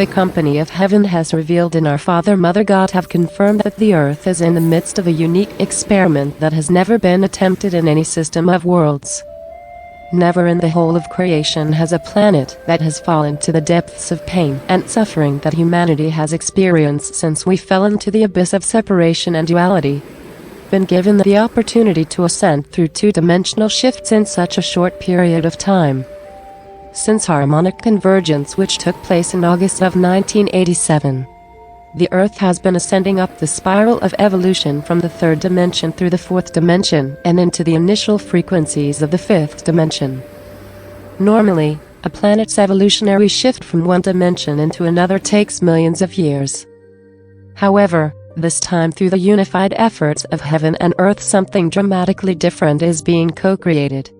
the company of heaven has revealed and our Father Mother God have confirmed that the earth is in the midst of a unique experiment that has never been attempted in any system of worlds. Never in the whole of creation has a planet that has fallen to the depths of pain and suffering that humanity has experienced since we fell into the abyss of separation and duality, been given the opportunity to ascend through two-dimensional shifts in such a short period of time. Since harmonic convergence, which took place in August of 1987, the Earth has been ascending up the spiral of evolution from the third dimension through the fourth dimension and into the initial frequencies of the fifth dimension. Normally, a planet's evolutionary shift from one dimension into another takes millions of years. However, this time through the unified efforts of heaven and earth, something dramatically different is being co-created.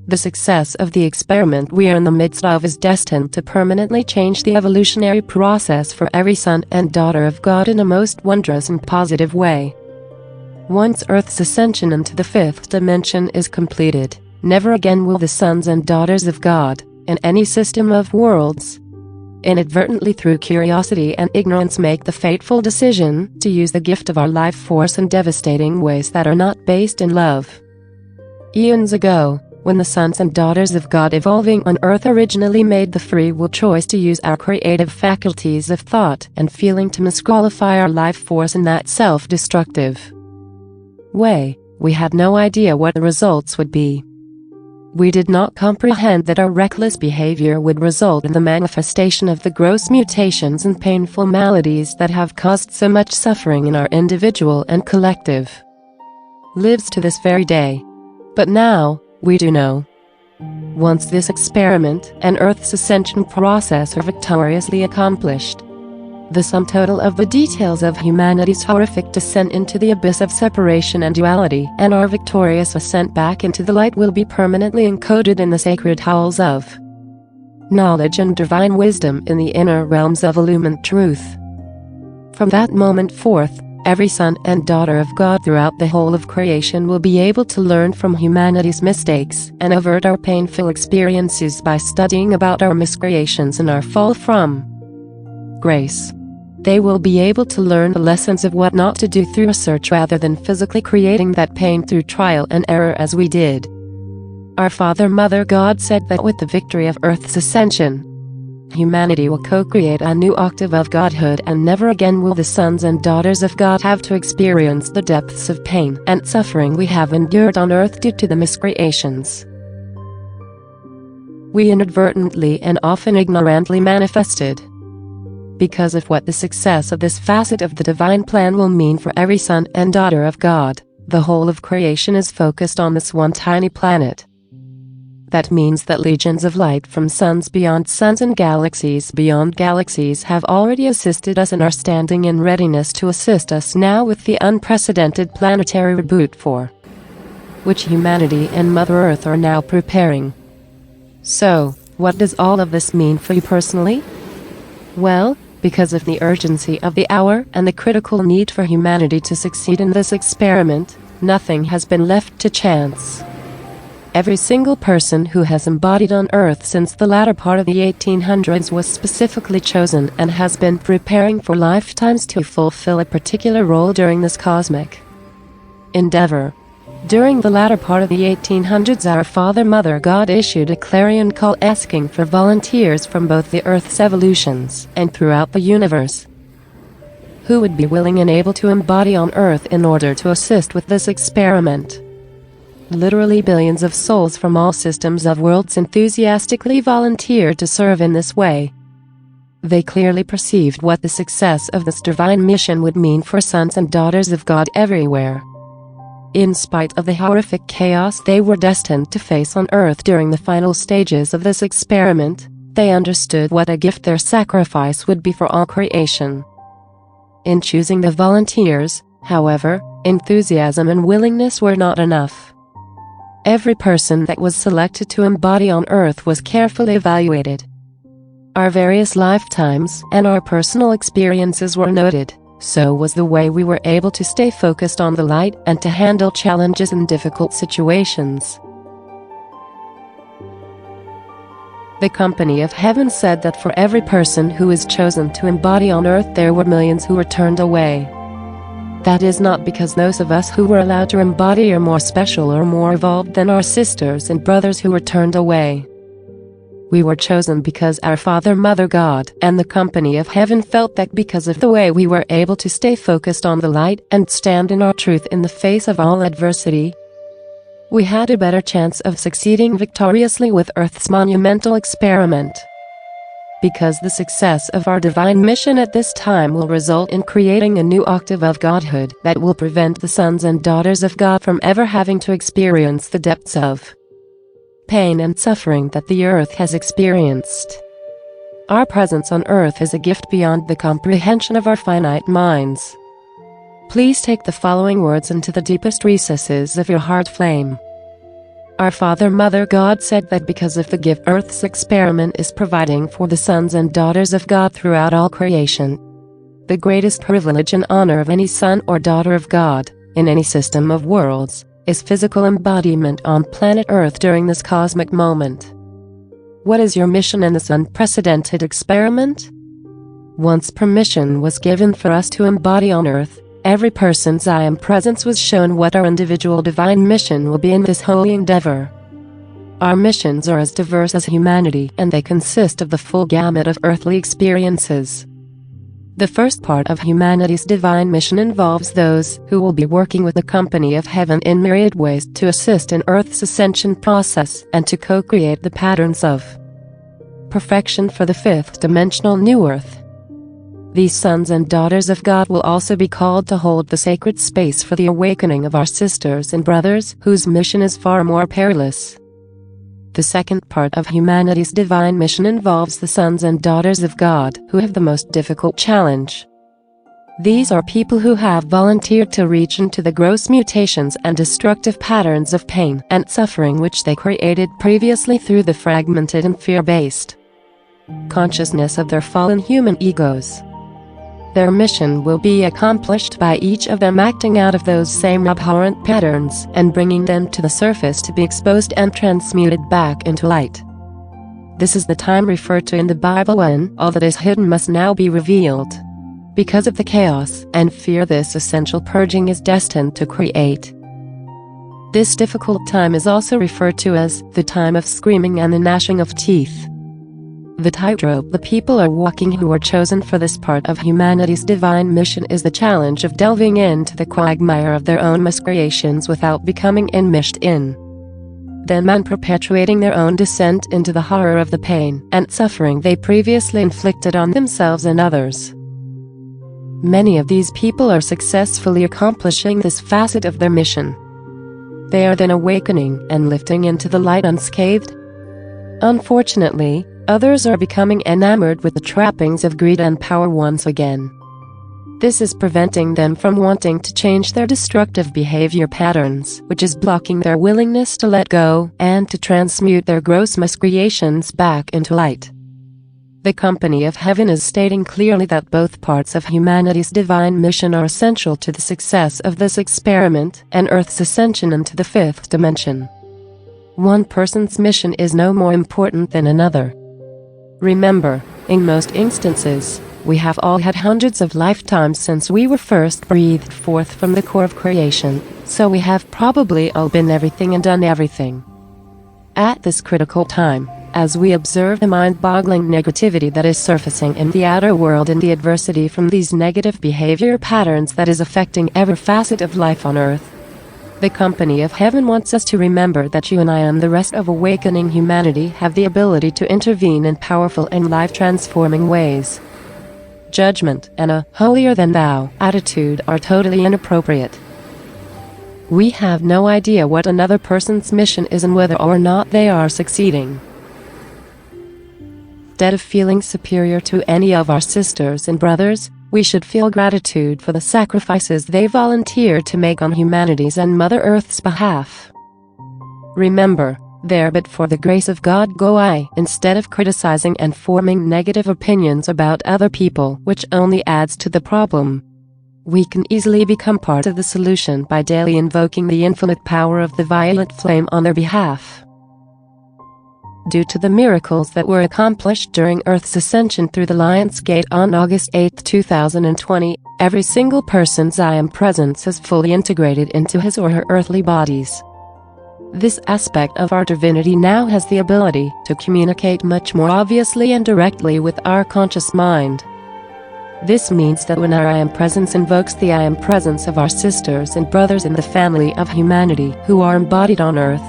The success of the experiment we are in the midst of is destined to permanently change the evolutionary process for every son and daughter of God in a most wondrous and positive way. Once Earth's ascension into the fifth dimension is completed, never again will the sons and daughters of God, in any system of worlds, inadvertently through curiosity and ignorance make the fateful decision to use the gift of our life force in devastating ways that are not based in love. Eons ago, when the sons and daughters of God evolving on Earth originally made the free will choice to use our creative faculties of thought and feeling to misqualify our life force in that self-destructive way, we had no idea what the results would be. We did not comprehend that our reckless behavior would result in the manifestation of the gross mutations and painful maladies that have caused so much suffering in our individual and collective lives to this very day. But now, we do know. Once this experiment and Earth's ascension process are victoriously accomplished, the sum total of the details of humanity's horrific descent into the abyss of separation and duality and our victorious ascent back into the light will be permanently encoded in the sacred halls of knowledge and divine wisdom in the inner realms of illumined truth. From that moment forth, every son and daughter of God throughout the whole of creation will be able to learn from humanity's mistakes and avert our painful experiences by studying about our miscreations and our fall from grace. They will be able to learn the lessons of what not to do through research rather than physically creating that pain through trial and error as we did. Our Father Mother God said that with the victory of Earth's ascension, humanity will co-create a new octave of godhood, and never again will the sons and daughters of God have to experience the depths of pain and suffering we have endured on Earth due to the miscreations we inadvertently and often ignorantly manifested. Because of what the success of this facet of the divine plan will mean for every son and daughter of God, the whole of creation is focused on this one tiny planet. That means that legions of light from suns beyond suns and galaxies beyond galaxies have already assisted us and are standing in readiness to assist us now with the unprecedented planetary reboot for which humanity and Mother Earth are now preparing. So, what does all of this mean for you personally? Well, because of the urgency of the hour and the critical need for humanity to succeed in this experiment, nothing has been left to chance. Every single person who has embodied on Earth since the latter part of the 1800s was specifically chosen and has been preparing for lifetimes to fulfill a particular role during this cosmic endeavor. During the latter part of the 1800s, our Father Mother God issued a clarion call asking for volunteers from both the Earth's evolutions and throughout the universe who would be willing and able to embody on Earth in order to assist with this experiment. Literally billions of souls from all systems of worlds enthusiastically volunteered to serve in this way. They clearly perceived what the success of this divine mission would mean for sons and daughters of God everywhere. In spite of the horrific chaos they were destined to face on Earth during the final stages of this experiment, they understood what a gift their sacrifice would be for all creation. In choosing the volunteers, however, enthusiasm and willingness were not enough. Every person that was selected to embody on Earth was carefully evaluated. Our various lifetimes and our personal experiences were noted. So was the way we were able to stay focused on the light and to handle challenges in difficult situations. The company of heaven said that for every person who is chosen to embody on earth, there were millions who were turned away. That is not because those of us who were allowed to embody are more special or more evolved than our sisters and brothers who were turned away. We were chosen because our Father, Mother God, and the company of heaven felt that because of the way we were able to stay focused on the light and stand in our truth in the face of all adversity, we had a better chance of succeeding victoriously with Earth's monumental experiment. Because the success of our divine mission at this time will result in creating a new octave of godhood that will prevent the sons and daughters of God from ever having to experience the depths of pain and suffering that the earth has experienced. Our presence on earth is a gift beyond the comprehension of our finite minds. Please take the following words into the deepest recesses of your heart flame. Our Father, Mother God said that because of the gift Earth's experiment is providing for the sons and daughters of God throughout all creation, the greatest privilege and honor of any son or daughter of God, in any system of worlds, is physical embodiment on planet Earth during this cosmic moment. What is your mission in this unprecedented experiment? Once permission was given for us to embody on Earth, every person's I Am presence was shown what our individual divine mission will be in this holy endeavor. Our missions are as diverse as humanity, and they consist of the full gamut of earthly experiences. The first part of humanity's divine mission involves those who will be working with the company of heaven in myriad ways to assist in Earth's ascension process and to co-create the patterns of perfection for the fifth dimensional new Earth. These sons and daughters of God will also be called to hold the sacred space for the awakening of our sisters and brothers whose mission is far more perilous. The second part of humanity's divine mission involves the sons and daughters of God who have the most difficult challenge. These are people who have volunteered to reach into the gross mutations and destructive patterns of pain and suffering which they created previously through the fragmented and fear-based consciousness of their fallen human egos. Their mission will be accomplished by each of them acting out of those same abhorrent patterns and bringing them to the surface to be exposed and transmuted back into light. This is the time referred to in the Bible when all that is hidden must now be revealed. Because of the chaos and fear this essential purging is destined to create. This difficult time is also referred to as the time of screaming and the gnashing of teeth. The tightrope the people are walking who are chosen for this part of humanity's divine mission is the challenge of delving into the quagmire of their own miscreations without becoming enmeshed in them and perpetuating their own descent into the horror of the pain and suffering they previously inflicted on themselves and others. Many of these people are successfully accomplishing this facet of their mission. They are then awakening and lifting into the light unscathed. Unfortunately, others are becoming enamored with the trappings of greed and power once again. This is preventing them from wanting to change their destructive behavior patterns, which is blocking their willingness to let go and to transmute their gross miscreations back into light. The company of heaven is stating clearly that both parts of humanity's divine mission are essential to the success of this experiment and Earth's ascension into the fifth dimension. One person's mission is no more important than another. Remember, in most instances, we have all had hundreds of lifetimes since we were first breathed forth from the core of creation, so we have probably all been everything and done everything. At this critical time, as we observe the mind-boggling negativity that is surfacing in the outer world and the adversity from these negative behavior patterns that is affecting every facet of life on Earth, the company of heaven wants us to remember that you and I and the rest of awakening humanity have the ability to intervene in powerful and life-transforming ways. Judgment and a holier-than-thou attitude are totally inappropriate. We have no idea what another person's mission is and whether or not they are succeeding. Instead of feeling superior to any of our sisters and brothers, we should feel gratitude for the sacrifices they volunteer to make on humanity's and Mother Earth's behalf. Remember, there but for the grace of God go I, instead of criticizing and forming negative opinions about other people, which only adds to the problem. We can easily become part of the solution by daily invoking the infinite power of the violet flame on their behalf. Due to the miracles that were accomplished during Earth's ascension through the Lion's Gate on August 8, 2020, every single person's I Am presence is fully integrated into his or her earthly bodies. This aspect of our divinity now has the ability to communicate much more obviously and directly with our conscious mind. This means that when our I Am presence invokes the I Am presence of our sisters and brothers in the family of humanity who are embodied on Earth,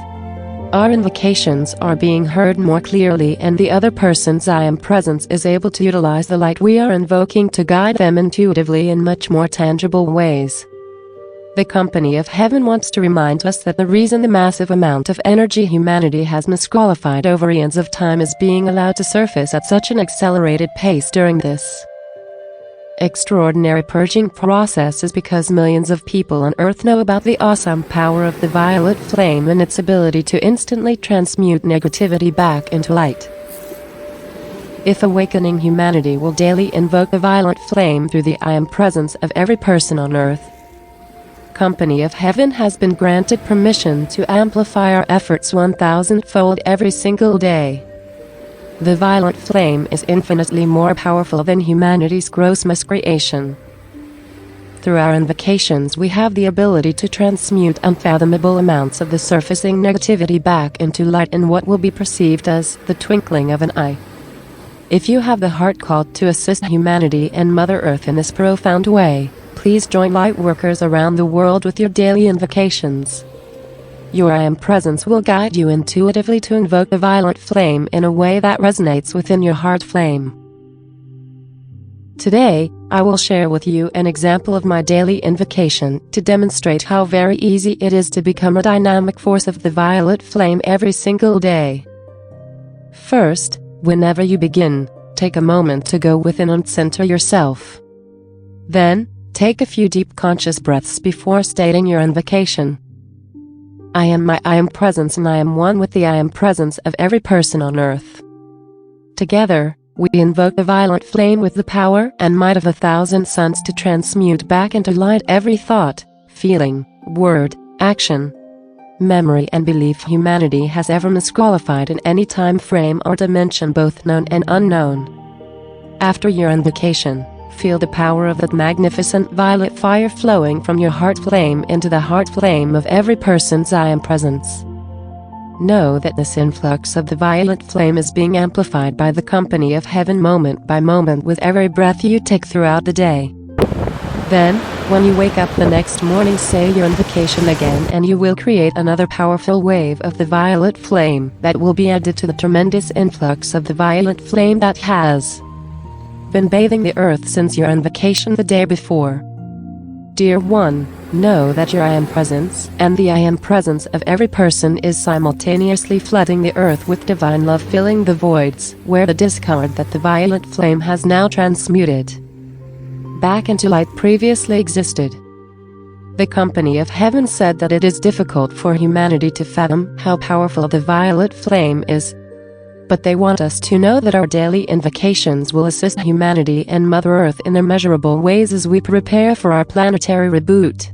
our invocations are being heard more clearly, and the other person's I Am presence is able to utilize the light we are invoking to guide them intuitively in much more tangible ways. The Company of Heaven wants to remind us that the reason the massive amount of energy humanity has misqualified over eons of time is being allowed to surface at such an accelerated pace during this extraordinary purging process is because millions of people on Earth know about the awesome power of the violet flame and its ability to instantly transmute negativity back into light. If awakening humanity will daily invoke the violet flame through the I Am presence of every person on Earth, Company of Heaven has been granted permission to amplify our efforts 1,000-fold every single day. The violet flame is infinitely more powerful than humanity's gross miscreation. Through our invocations, we have the ability to transmute unfathomable amounts of the surfacing negativity back into light in what will be perceived as the twinkling of an eye. If you have the heart called to assist humanity and Mother Earth in this profound way, please join Lightworkers around the world with your daily invocations. Your I Am presence will guide you intuitively to invoke the violet flame in a way that resonates within your heart flame. Today, I will share with you an example of my daily invocation to demonstrate how very easy it is to become a dynamic force of the violet flame every single day. First, whenever you begin, take a moment to go within and center yourself. Then, take a few deep conscious breaths before stating your invocation. I am my I Am presence, and I am one with the I Am presence of every person on Earth. Together, we invoke the violet flame with the power and might of 1,000 suns to transmute back into light every thought, feeling, word, action, memory and belief humanity has ever misqualified in any time frame or dimension, both known and unknown. After your invocation, feel the power of that magnificent violet fire flowing from your heart flame into the heart flame of every person's I Am presence. Know that this influx of the violet flame is being amplified by the Company of Heaven moment by moment with every breath you take throughout the day. Then, when you wake up the next morning, say your invocation again, and you will create another powerful wave of the violet flame that will be added to the tremendous influx of the violet flame that has been bathing the earth since your invocation the day before. Dear one, know that your I Am presence and the I Am presence of every person is simultaneously flooding the earth with divine love, filling the voids where the discord that the violet flame has now transmuted back into light previously existed. The Company of Heaven said that it is difficult for humanity to fathom how powerful the violet flame is, but they want us to know that our daily invocations will assist humanity and Mother Earth in immeasurable ways as we prepare for our planetary reboot.